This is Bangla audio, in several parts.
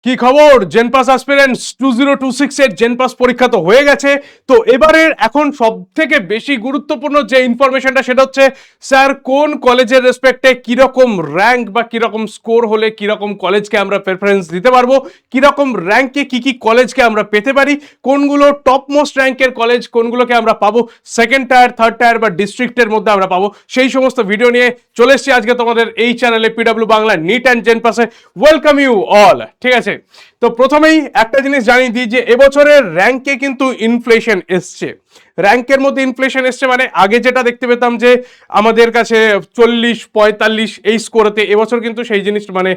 কি খবর জেনপাস অ্যাসপিরেন্টস 2026 এর জেনপাস পরীক্ষা তো হয়ে গেছে। তো এবারের এখন সব থেকে বেশি গুরুত্বপূর্ণ যে ইনফরমেশনটা সেটা হচ্ছে স্যার কোন কলেজের রেসপেক্টে কিরকম র্যাঙ্ক বা কিরকম স্কোর হলে কিরকম কলেজকে আমরা প্রেফারেন্স দিতে পারবো, কিরকম র্যাঙ্কে কি কি কলেজকে আমরা পেতে পারি, কোনগুলো টপ মোস্ট র্যাঙ্কের কলেজ, কোনগুলোকে আমরা পাবো সেকেন্ড টায়ার, থার্ড টায়ার বা ডিস্ট্রিক্টের মধ্যে আমরা পাবো, সেই সমস্ত ভিডিও নিয়ে চলে এসেছি আজকে তোমাদের এই চ্যানেলে পিডব্লিউ বাংলা নিট অ্যান্ড জেনপাসে। Welcome you all. ঠিক আছে, তো প্রথমেই একটা জিনিস জানিয়ে দিই যে এবছরের র্যাঙ্কে কিন্তু ইনফ্লেশন এসছে। র্যাঙ্কের মধ্যে ইনফ্লেশন এসছে মানে আগে যেটা দেখতে পেতাম যে আমাদের কাছে 40-45 এই স্কোরেতে, এবছর কিন্তু সেই জিনিস মানে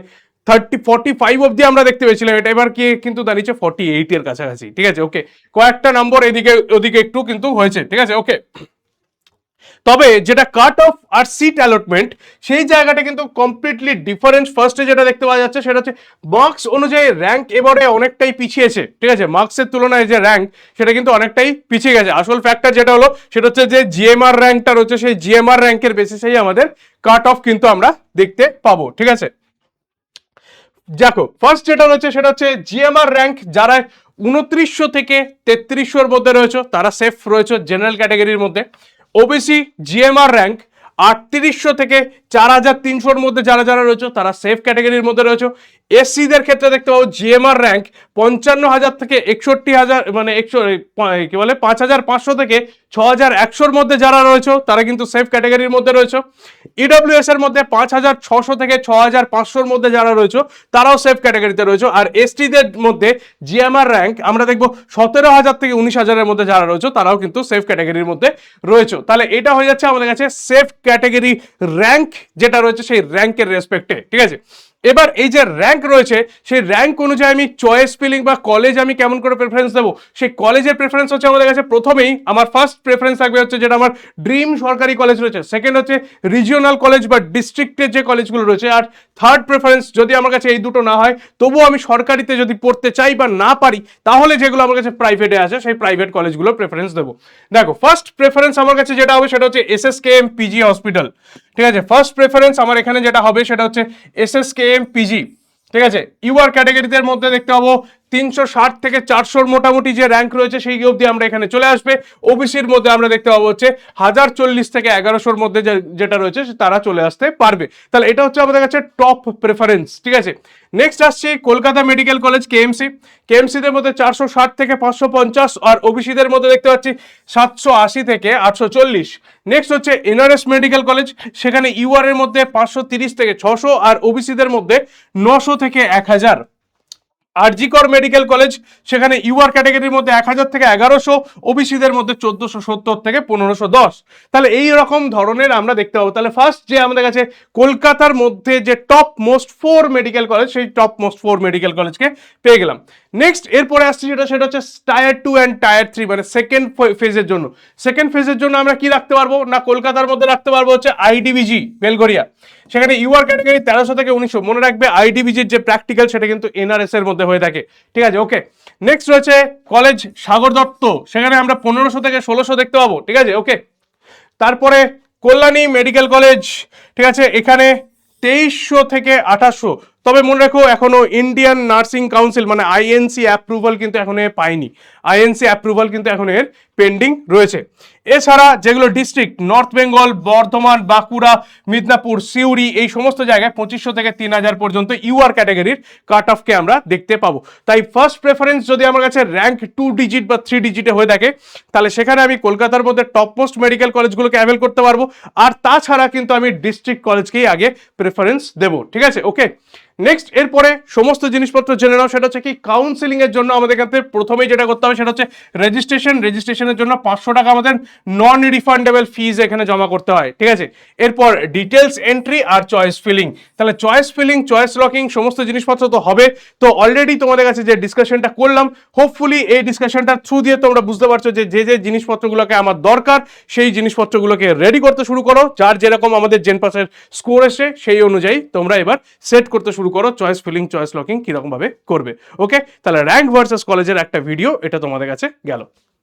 30-45 অব্দি আমরা দেখতে পেয়েছিলাম, এটা এবার কি কিন্তু দাঁড়িয়েছে 48 এর কাছাকাছি। ঠিক আছে, ওকে, কয়েকটা নম্বর এদিকে ওদিকে একটু কিন্তু হয়েছে। ঠিক আছে, ওকে। তবে যেটা কাট অফ আর সিট অ্যালটমেন্ট সেই জায়গাটা কিন্তু কমপ্লিটলি ডিফারেন্ট। ফার্স্টে যেটা দেখতে পাওয়া যাচ্ছে সেটা হচ্ছে মার্কস অনুযায়ী র্যাঙ্ক এবারে অনেকটাই পিছিয়েছে। ঠিক আছে, মার্কসের তুলনায় যে র্যাঙ্ক সেটা কিন্তু অনেকটাই পিছিয়ে গেছে। আসল ফ্যাক্টর যেটা হলো সেটা হচ্ছে যে জিএমআর র্যাঙ্কটা রয়েছে, সেই জিএমআর র্যাঙ্কের বেসিসেই আমাদের কাট অফ কিন্তু আমরা দেখতে পাবো। ঠিক আছে, দেখো ফার্স্ট যেটা রয়েছে সেটা হচ্ছে জিএমআর র্যাঙ্ক যারা 2900 থেকে 3300 এর মধ্যে রয়েছে তারা সেফ রয়েছে জেনারেল ক্যাটাগরির মধ্যে। ওবিসি জিএমআর র্যাঙ্ক 3800 থেকে 4300 এর মধ্যে যারা যারা রয়েছে তারা সেফ ক্যাটাগরির মধ্যে রয়েছে। এসসিদের ক্ষেত্রে দেখতে পাবো জিএমআর র্যাঙ্ক 55,000 থেকে 61,000 মানে 100 কি বলে 5500 থেকে 6100 এর মধ্যে যারা রয়েছে তারা কিন্তু সেফ ক্যাটাগরির মধ্যে রয়েছে। ইডব্লিউএস এর মধ্যে 5600 থেকে 6500 এর মধ্যে যারা রয়েছে তারাও সেফ ক্যাটাগরিতে রয়েছে। আর এসটিদের মধ্যে জিএমআর র্যাঙ্ক আমরা দেখবো 17,000 থেকে 19,000 এর মধ্যে যারা রয়েছে তারাও কিন্তু সেফ ক্যাটাগরির মধ্যে রয়েছে। তাহলে এটা হয়ে যাচ্ছে আমাদের কাছে সেফ ক্যাটাগরি র্যাঙ্ক যেটা রয়েছে সেই র্যাঙ্কের রেসপেক্টে। ঠিক আছে, এবার এই যে র্যাঙ্ক রয়েছে সেই র্যাঙ্ক অনুযায়ী আমি চয়েস ফিলিং বা কলেজ আমি কেমন করে প্রেফারেন্স দেবো, সেই কলেজের প্রেফারেন্স হচ্ছে আমাদের কাছে প্রথমেই আমার ফার্স্ট প্রেফারেন্স থাকবে হচ্ছে যেটা আমার ড্রিম সরকারি কলেজ রয়েছে, সেকেন্ড হচ্ছে রিজিওনাল কলেজ বা ডিস্ট্রিক্টের যে কলেজগুলো রয়েছে, আর থার্ড প্রেফারেন্স যদি আমার কাছে এই দুটো না হয় তবুও আমি সরকারিতে যদি পড়তে চাই বা না পারি তাহলে যেগুলো আমার কাছে প্রাইভেটে আছে সেই প্রাইভেট কলেজগুলো প্রেফারেন্স দেবো। দেখো ফার্স্ট প্রেফারেন্স আমার কাছে যেটা হবে সেটা হচ্ছে এসএসকেএম পিজি হসপিটাল। ঠিক আছে, ফার্স্ট প্রেফারেন্স আমার এখানে যেটা হবে সেটা হচ্ছে এসএসকেএম পিজি। ঠিক আছে, ইউআর ক্যাটাগরিদের মধ্যে দেখতে পাবো 360 থেকে 400 মোটামুটি যে র্যাঙ্ক রয়েছে সেই অবধি আমরা এখানে চলে আসবে। ওবিসির মধ্যে আমরা দেখতে পাবো হচ্ছে 1040 থেকে 1100 মধ্যে যেটা রয়েছে তারা চলে আসতে পারবে। তাহলে এটা হচ্ছে আমাদের কাছে টপ প্রেফারেন্স। ঠিক আছে, নেক্সট আসছে কলকাতা মেডিকেল কলেজ কেএমসি। কেএমসিদের মধ্যে 460 থেকে 550, আর ওবিসিদের মধ্যে দেখতে পাচ্ছি 780 থেকে 840। নেক্সট হচ্ছে এনআরএস মেডিকেল কলেজ, সেখানে ইউআর এর মধ্যে 530 থেকে 600, আর ওবিসিদের মধ্যে 900 থেকে 1000। আরজিকর মেডিকেল কলেজ, সেখানে ইউআর ক্যাটাগরির মধ্যে 1000 থেকে 1100, ওবিসিদের মধ্যে 1470 থেকে 1510। তাহলে এই রকম ধরনের আমরা দেখতে পাবো। তাহলে ফার্স্ট যে আমাদের কাছে কলকাতার মধ্যে যে টপ মোস্ট 4 মেডিকেল কলেজ সেই টপ মোস্ট 4 মেডিকেল কলেজকে পেয়ে গেলাম। নেক্সট এরপরে আসছে সেটা হচ্ছে টায়ার 2 অ্যান্ড টায়ার 3 মানে সেকেন্ড ফেজের জন্য। সেকেন্ড ফেজের জন্য আমরা কি রাখতে পারবো না, কলকাতার মধ্যে রাখতে পারবো হচ্ছে আইডিবিজি বেলগড়িয়া, সেখানে ইউআর ক্যাটাগরি 1300 থেকে 1900। মনে রাখবে আইডিবিজির যে প্র্যাকটিক্যাল সেটা কিন্তু এনআরএস এর মধ্যে হয়ে থাকে। ঠিক আছে, ওকে। নেক্সট রয়েছে কলেজ সাগর দত্ত, সেখানে আমরা 1500 থেকে 1600 দেখতে পাবো। ঠিক আছে, ওকে। তারপরে কল্যাণী মেডিকেল কলেজ, ঠিক আছে, এখানে 2300 থেকে 2800। তবে মনে রাখো এখনো ইন্ডিয়ান নার্সিং কাউন্সিল মানে আইএনসি অ্যাপ্রুভাল কিন্তু এখন পাইনি, আইএনসি অ্যাপ্রুভাল কিন্তু এখন এর পেন্ডিং রয়েছে। এছাড়া যেগুলো ডিস্ট্রিক্ট নর্থ বেঙ্গল, বর্ধমান, বাঁকুড়া, মিদনাপুর, সিউড়ি এই সমস্ত জায়গায় 2500 থেকে 3000 পর্যন্ত ইউআর ক্যাটাগরির কাট অফকে আমরা দেখতে পাবো। তাই ফার্স্ট প্রেফারেন্স যদি আমার কাছে র্যাঙ্ক 2 ডিজিট বা 3 ডিজিটে হয়ে থাকে তাহলে সেখানে আমি কলকাতার মধ্যে টপ মোস্ট মেডিকেল কলেজগুলোকে অ্যাভেল করতে পারবো, আর তাছাড়া কিন্তু আমি ডিস্ট্রিক্ট কলেজকেই আগে প্রেফারেন্স দেবো। ঠিক আছে, ওকে। নেক্সট এরপরে সমস্ত জিনিসপত্র জেনে নাও, সেটা হচ্ছে কি কাউন্সিলিং এর জন্য আমাদের কাছে প্রথমেই যেটা করতে হবে সেটা হচ্ছে রেজিস্ট্রেশনের জন্য 500 টাকা আমাদের নন রিফান্ডেবল ফিজ এখানে জমা করতে হয়। ঠিক আছে, এরপর ডিটেলস এন্ট্রি আর চয়েস ফিলিং। তাহলে চয়েস ফিলিং, চয়েস লকিং সমস্ত জিনিসপত্র তো হবে। তো অলরেডি তোমাদের কাছে যে ডিসকাশনটা করলাম, হোপফুলি এই ডিসকাশনটার থ্রু দিয়ে তোমরা বুঝতে পারছো যে যে জিনিসপত্রগুলোকে আমার দরকার সেই জিনিসপত্রগুলোকে রেডি করতে শুরু করো। যার যেরকম আমাদের জেনপাসের স্কোর এসে সেই অনুযায়ী তোমরা এবার সেট করতে শুরু করো চয়েস ফিলিং, চয়েস লকিং কিরকম ভাবে করবে। ওকে, তাহলে র্যাঙ্ক ভার্সেস কলেজের একটা ভিডিও এটা তোমাদের কাছে গেল।